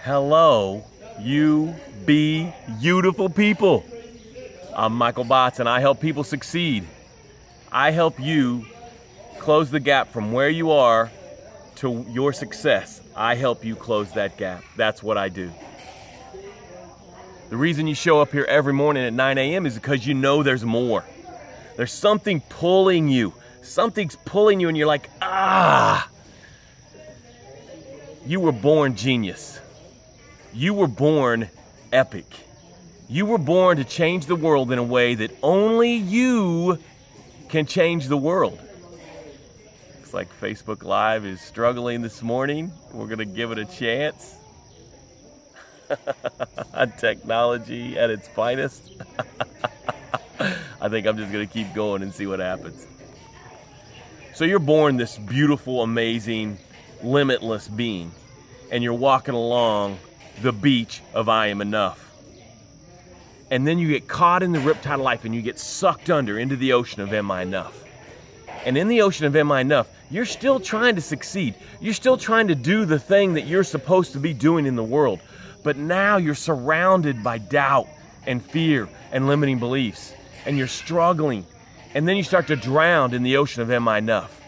Hello, you be beautiful people. I'm Michael Botts and I help people succeed. I help you close the gap from where you are to your success. I help you close that gap. That's what I do. The reason you show up here every morning at 9 a.m. is because you know there's more. There's something pulling you. Something's pulling you and you're like, You were born genius. You were born epic. You were born to change the world in a way that only you can change the world. Looks like Facebook Live is struggling this morning. We're going to give it a chance. Technology at its finest. I think I'm just going to keep going and see what happens. So you're born this beautiful, amazing, limitless being, and you're walking along the beach of I am enough. And then you get caught in the riptide of life and you get sucked under into the ocean of am I enough. And in the ocean of am I enough, you're still trying to succeed. You're still trying to do the thing that you're supposed to be doing in the world. But now you're surrounded by doubt and fear and limiting beliefs. And you're struggling. And then you start to drown in the ocean of am I enough.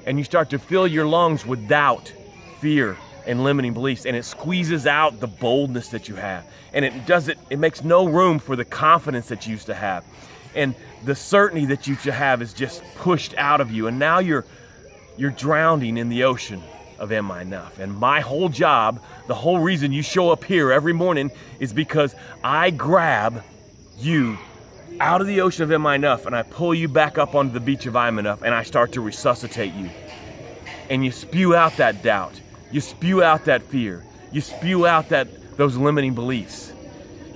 And you start to fill your lungs with doubt, fear, and limiting beliefs, and it squeezes out the boldness that you have, and it makes no room for the confidence that you used to have, and the certainty that you used to have is just pushed out of you, and now you're drowning in the ocean of am I enough. And my whole job, the whole reason you show up here every morning, is because I grab you out of the ocean of am I enough and I pull you back up onto the beach of I am enough, and I start to resuscitate you, and you spew out that doubt. You spew out that fear. You spew out those limiting beliefs.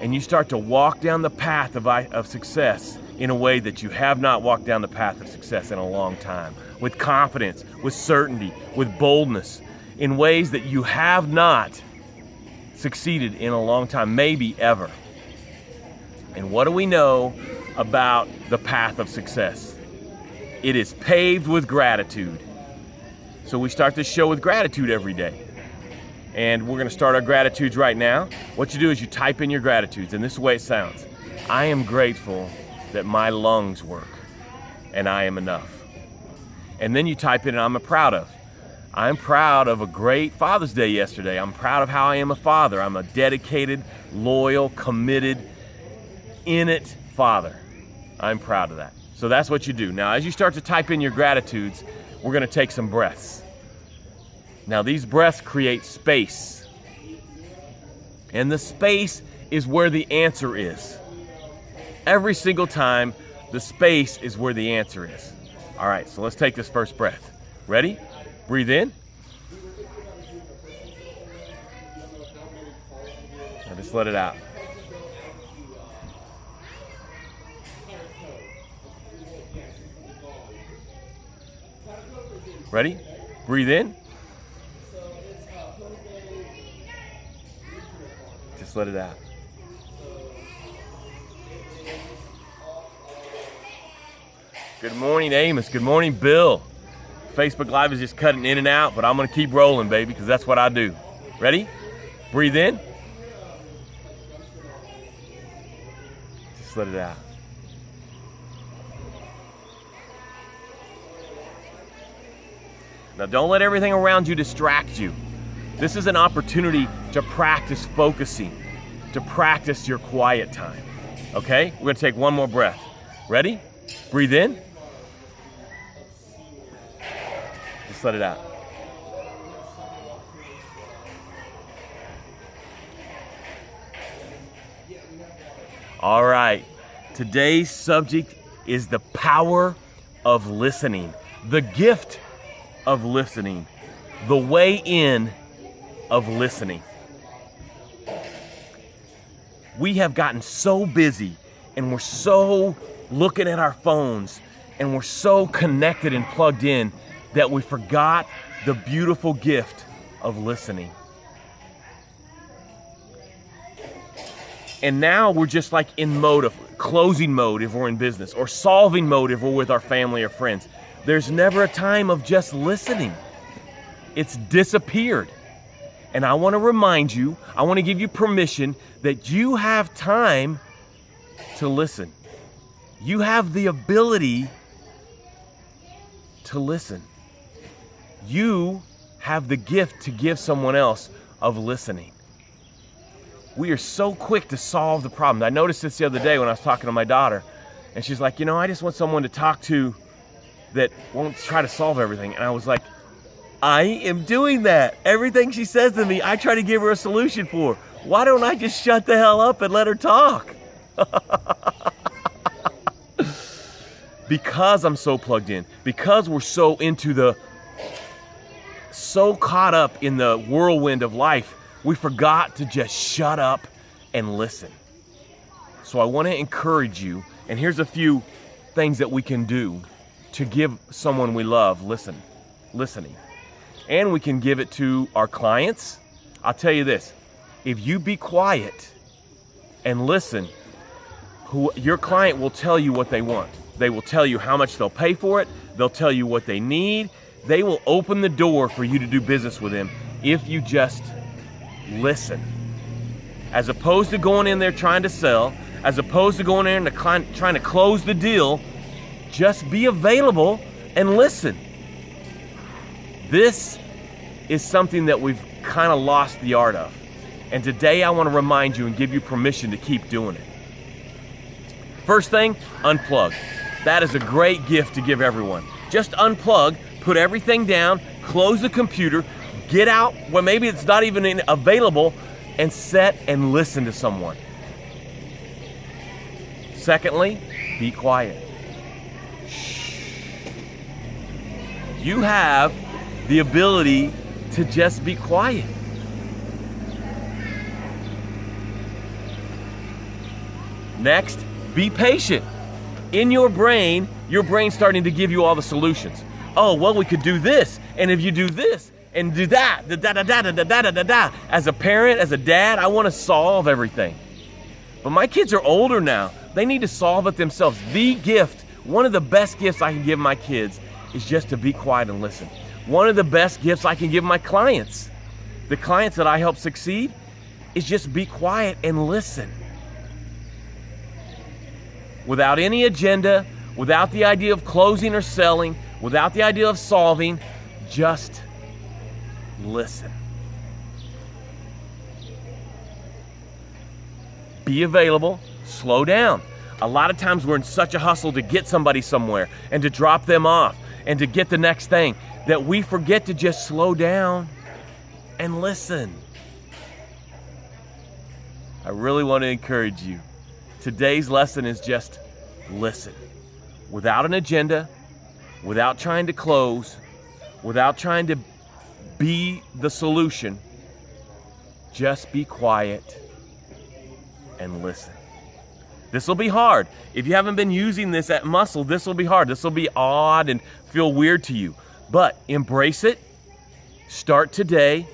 And you start to walk down the path of success in a way that you have not walked down the path of success in a long time. With confidence, with certainty, with boldness, in ways that you have not succeeded in a long time, maybe ever. And what do we know about the path of success? It is paved with gratitude. So we start this show with gratitude every day. And we're going to start our gratitudes right now. What you do is you type in your gratitudes, and this is the way it sounds. I am grateful that my lungs work, and I am enough. And then you type in, I'm proud of. I'm proud of a great Father's Day yesterday. I'm proud of how I am a father. I'm a dedicated, loyal, committed, in it father. I'm proud of that. So that's what you do. Now, as you start to type in your gratitudes, we're going to take some breaths. Now, these breaths create space. And the space is where the answer is. Every single time, the space is where the answer is. All right, so let's take this first breath. Ready? Breathe in. Now just let it out. Ready? Breathe in. Just let it out. Good morning, Amos. Good morning, Bill. Facebook Live is just cutting in and out, but I'm going to keep rolling, baby, because that's what I do. Ready? Breathe in. Just let it out. Now, don't let everything around you distract you. This is an opportunity to practice focusing, to practice your quiet time. Okay? We're going to take one more breath. Ready? Breathe in. Just let it out. All right. Today's subject is the power of listening, the gift of listening, the way in of listening. We have gotten so busy and we're so looking at our phones and we're so connected and plugged in that we forgot the beautiful gift of listening. And now we're just like in mode of closing mode if we're in business, or solving mode if we're with our family or friends. There's never a time of just listening. It's disappeared. And I want to remind you, I want to give you permission that you have time to listen. You have the ability to listen. You have the gift to give someone else of listening. We are so quick to solve the problem. I noticed this the other day when I was talking to my daughter, and she's like, I just want someone to talk to that won't try to solve everything. And I was like, I am doing that. Everything she says to me, I try to give her a solution for. Why don't I just shut the hell up and let her talk? Because I'm so plugged in, because we're so so caught up in the whirlwind of life, we forgot to just shut up and listen. So I want to encourage you, and here's a few things that we can do to give someone we love listening. And we can give it to our clients. I'll tell you this, if you be quiet and listen, your client will tell you what they want. They will tell you how much they'll pay for it. They'll tell you what they need. They will open the door for you to do business with them if you just listen. As opposed to going in there trying to sell, as opposed to going in there and trying to close the deal, just be available and listen. This is something that we've kind of lost the art of. And today I want to remind you and give you permission to keep doing it. First thing, unplug. That is a great gift to give everyone. Just unplug, put everything down, close the computer, get out where maybe it's not even available, and sit and listen to someone. Secondly, be quiet. You have the ability to just be quiet. Next, be patient. In your brain's starting to give you all the solutions. Oh, well, we could do this, and if you do this, and do that, da-da-da-da-da-da-da-da. As a parent, as a dad, I want to solve everything. But my kids are older now. They need to solve it themselves. The gift, one of the best gifts I can give my kids is just to be quiet and listen. One of the best gifts I can give my clients, the clients that I help succeed, is just be quiet and listen. Without any agenda, without the idea of closing or selling, without the idea of solving, just listen. Be available, slow down. A lot of times we're in such a hustle to get somebody somewhere and to drop them off and to get the next thing that we forget to just slow down and listen. I really want to encourage you. Today's lesson is just listen. Without an agenda, without trying to close, without trying to be the solution, just be quiet and listen. This will be hard. If you haven't been using this at muscle, this will be hard. This will be odd and feel weird to you. But embrace it. Start today.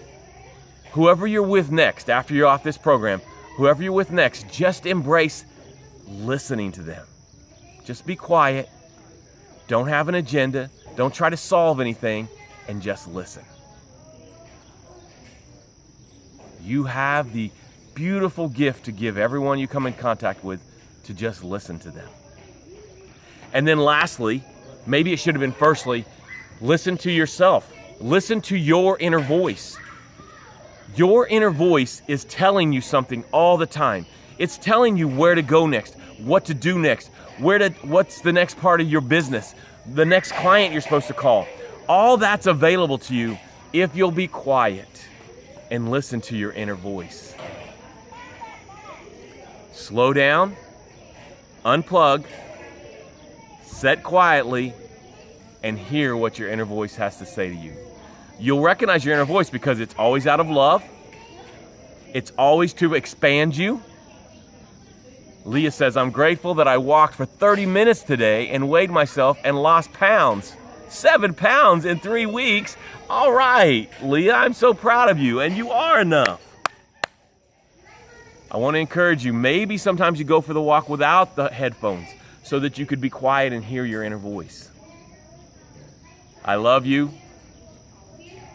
Whoever you're with next, after you're off this program, whoever you're with next, just embrace listening to them. Just be quiet. Don't have an agenda. Don't try to solve anything, and just listen. You have the beautiful gift to give everyone you come in contact with to just listen to them. And then lastly, maybe it should have been firstly, listen to yourself. Listen to your inner voice. Your inner voice is telling you something all the time. It's telling you where to go next, what to do next, what's the next part of your business, the next client you're supposed to call. All that's available to you if you'll be quiet and listen to your inner voice. Slow down, unplug, sit quietly, and hear what your inner voice has to say to you. You'll recognize your inner voice because it's always out of love. It's always to expand you. Leah says, I'm grateful that I walked for 30 minutes today and weighed myself and lost pounds. 7 pounds in 3 weeks. All right, Leah, I'm so proud of you, and you are enough. I want to encourage you, maybe sometimes you go for the walk without the headphones so that you could be quiet and hear your inner voice. I love you.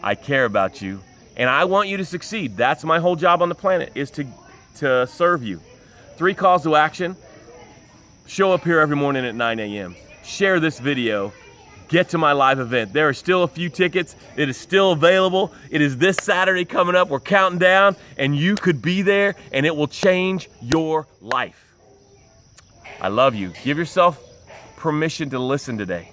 I care about you, And I want you to succeed. That's my whole job on the planet, is to serve you. 3 calls to action. Show up here every morning at 9 a.m. Share this video. Get to my live event. There are still a few tickets. It is still available. It is this Saturday coming up. We're counting down, and you could be there, and it will change your life. I love you. Give yourself permission to listen today.